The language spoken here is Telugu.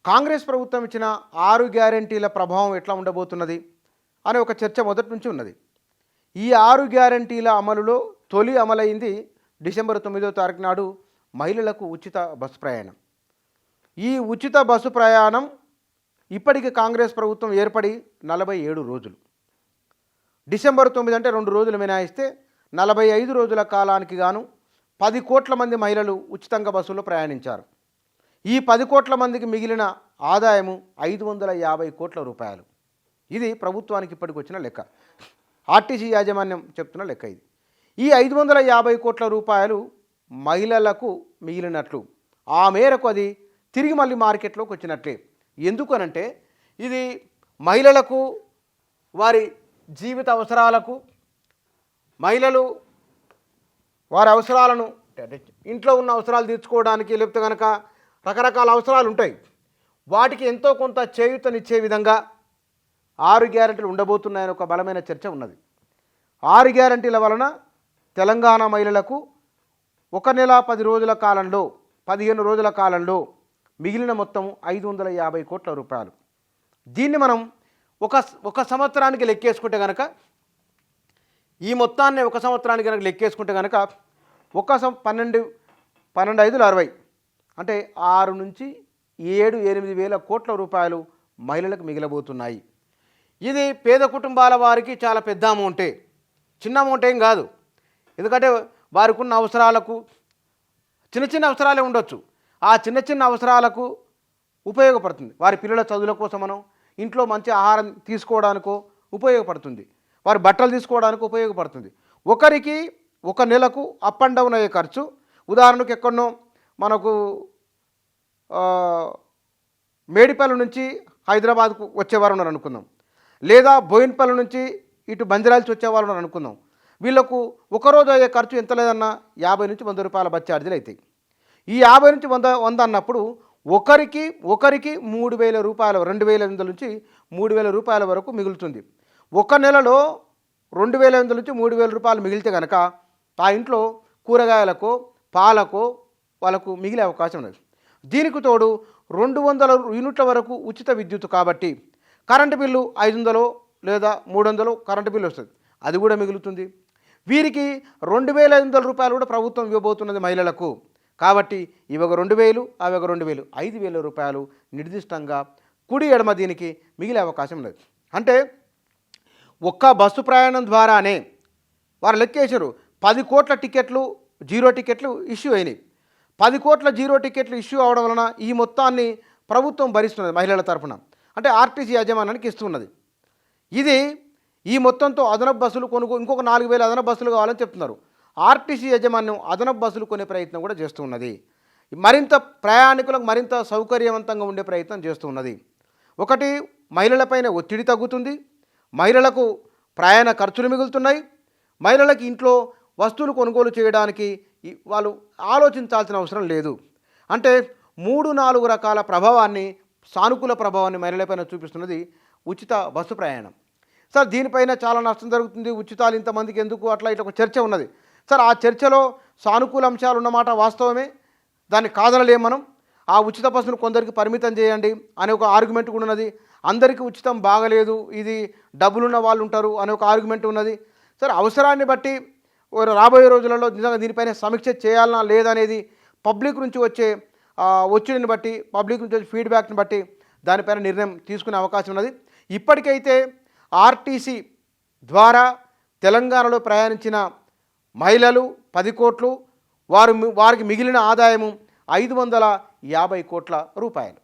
కాంగ్రెస్ ప్రభుత్వం ఇచ్చిన 6 గ్యారెంటీల ప్రభావం ఎట్లా ఉండబోతున్నది అనే ఒక చర్చ మొదటి నుంచి ఉన్నది. ఈ 6 గ్యారెంటీల అమలులో తొలి అమలైంది డిసెంబర్ 9వ తారీఖు నాడు మహిళలకు ఉచిత బస్సు ప్రయాణం. ఈ ఉచిత బస్సు ప్రయాణం ఇప్పటికి కాంగ్రెస్ ప్రభుత్వం ఏర్పడి 47 రోజులు. డిసెంబర్ 9 అంటే 2 రోజులు మినహాయిస్తే 45 రోజుల కాలానికి గాను 10 కోట్ల మంది మహిళలు ఉచితంగా బస్సులో ప్రయాణించారు. ఈ 10 కోట్ల మందికి మిగిలిన ఆదాయము 550 కోట్ల రూపాయలు. ఇది ప్రభుత్వానికి ఇప్పటికి వచ్చిన లెక్క. ఆర్టీసీ యాజమాన్యం చెప్తున్న లెక్క ఇది. ఈ 550 కోట్ల రూపాయలు మహిళలకు మిగిలినట్లు, ఆ మేరకు అది తిరిగి మళ్ళీ మార్కెట్లోకి వచ్చినట్లే. ఎందుకు అనంటే ఇది మహిళలకు వారి జీవిత అవసరాలకు, మహిళలు వారి అవసరాలను ఇంట్లో ఉన్న అవసరాలు తీర్చుకోవడానికి, లేకపోతే కనుక రకరకాల అవసరాలు ఉంటాయి, వాటికి ఎంతో కొంత చేయూతనిచ్చే విధంగా 6 గ్యారెంటీలు ఉండబోతున్నాయని ఒక బలమైన చర్చ ఉన్నది. 6 గ్యారెంటీల వలన తెలంగాణ మహిళలకు 1 నెల 10 రోజుల కాలంలో, 15 రోజుల కాలంలో మిగిలిన మొత్తం 550 కోట్ల రూపాయలు. దీన్ని మనం ఒక సంవత్సరానికి లెక్కేసుకుంటే కనుక, ఈ మొత్తాన్ని ఒక సంవత్సరానికి కనుక లెక్కేసుకుంటే కనుక 12 5 60 అంటే 6 నుంచి 7-8 వేల కోట్ల రూపాయలు మహిళలకు మిగిలబోతున్నాయి. ఇది పేద కుటుంబాల వారికి చాలా పెద్ద అమౌంటే, చిన్న అమౌంట్ ఏం కాదు. ఎందుకంటే వారికి ఉన్న అవసరాలకు చిన్న అవసరాలే ఉండొచ్చు, ఆ చిన్న అవసరాలకు ఉపయోగపడుతుంది. వారి పిల్లల చదువుల కోసమనో, ఇంట్లో మంచి ఆహారం తీసుకోవడానికో ఉపయోగపడుతుంది, వారి బట్టలు తీసుకోవడానికి ఉపయోగపడుతుంది. ఒకరికి 1 నెలకు అప్ అండ్ డౌన్ అయ్యే ఖర్చు, ఉదాహరణకు ఎక్కడనో మనకు మేడిపల్లి నుంచి హైదరాబాద్కు వచ్చేవారు ఉన్నారు అనుకుందాం, లేదా బోయిన్పల్లి నుంచి ఇటు బంజరాల్సి వచ్చేవారు ఉన్నారు అనుకుందాం. వీళ్ళకు ఒకరోజు అయ్యే ఖర్చు ఎంత లేదన్నా 50 నుంచి 100 రూపాయల బస్ ఛార్జీలు అవుతాయి. ఈ 50 నుంచి 100 అన్నప్పుడు ఒకరికి 3,000 రూపాయలు, 2,500 నుంచి 3,000 రూపాయల వరకు మిగులుతుంది. 1 నెలలో 2,500 నుంచి 3,000 రూపాయలు మిగిలితే కనుక ఆ ఇంట్లో కూరగాయలకో పాలకో వాళ్ళకు మిగిలే అవకాశం ఉన్నది. దీనికి తోడు 200 యూనిట్ల వరకు ఉచిత విద్యుత్ కాబట్టి కరెంటు బిల్లు 500 లేదా 300 కరెంటు బిల్లు వస్తుంది, అది కూడా మిగులుతుంది. వీరికి 2,500 రూపాయలు కూడా ప్రభుత్వం ఇవ్వబోతున్నది మహిళలకు. కాబట్టి ఇవొక 2,000, అవి ఒక 2,000, 5,000 రూపాయలు నిర్దిష్టంగా కుడి ఎడమ దీనికి మిగిలే అవకాశం లేదు. అంటే ఒక్క బస్సు ప్రయాణం ద్వారానే వారు లెక్కేశారు 10 కోట్ల టికెట్లు, జీరో టికెట్లు ఇష్యూ అయినాయి. 10 కోట్ల జీరో టికెట్లు ఇష్యూ అవడం వలన ఈ మొత్తాన్ని ప్రభుత్వం భరిస్తున్నది మహిళల తరఫున, అంటే ఆర్టీసీ యాజమాన్యానికి ఇస్తున్నది. ఇది ఈ మొత్తంతో అదనపు బస్సులు ఇంకొక 4,000 అదనపు బస్సులు కావాలని చెప్తున్నారు. ఆర్టీసీ యాజమాన్యం అదనపు బస్సులు కొనే ప్రయత్నం కూడా చేస్తూ ఉన్నది. మరింత ప్రయాణికులకు మరింత సౌకర్యవంతంగా ఉండే ప్రయత్నం చేస్తూ ఉన్నది. ఒకటి, మహిళలపైన ఒత్తిడి తగ్గుతుంది, మహిళలకు ప్రయాణ ఖర్చులు మిగులుతున్నాయి, మహిళలకు ఇంట్లో వస్తువులు కొనుగోలు చేయడానికి వాళ్ళు ఆలోచించాల్సిన అవసరం లేదు. అంటే 3-4 రకాల ప్రభావాన్ని, సానుకూల ప్రభావాన్ని మహిళలపైన చూపిస్తున్నది ఉచిత బస్సు ప్రయాణం. సార్ దీనిపైన చాలా నష్టం జరుగుతుంది, ఉచితాలు ఇంతమందికి ఎందుకు, అట్లా ఇట్లా ఒక చర్చ ఉన్నది. సార్ ఆ చర్చలో సానుకూల అంశాలు ఉన్నమాట వాస్తవమే, దాన్ని కాదనలేం మనం. ఆ ఉచిత బస్సును కొందరికి పరిమితం చేయండి అనే ఒక ఆర్గ్యుమెంట్ కూడా ఉన్నది. అందరికీ ఉచితం బాగలేదు, ఇది డబ్బులున్న వాళ్ళు ఉంటారు అనే ఒక ఆర్గ్యుమెంట్ ఉన్నది. సార్ అవసరాన్ని బట్టి రాబోయే రోజులలో నిజంగా దీనిపైన సమీక్ష చేయాలన్నా లేదనేది పబ్లిక్ నుంచి వచ్చే ఒత్తిడిని బట్టి, పబ్లిక్ నుంచి వచ్చే ఫీడ్బ్యాక్ని బట్టి దానిపైన నిర్ణయం తీసుకునే అవకాశం ఉన్నది. ఇప్పటికైతే ఆర్టీసీ ద్వారా తెలంగాణలో ప్రయాణించిన మహిళలు 10 కోట్లు, వారికి మిగిలిన ఆదాయము 550 కోట్ల రూపాయలు.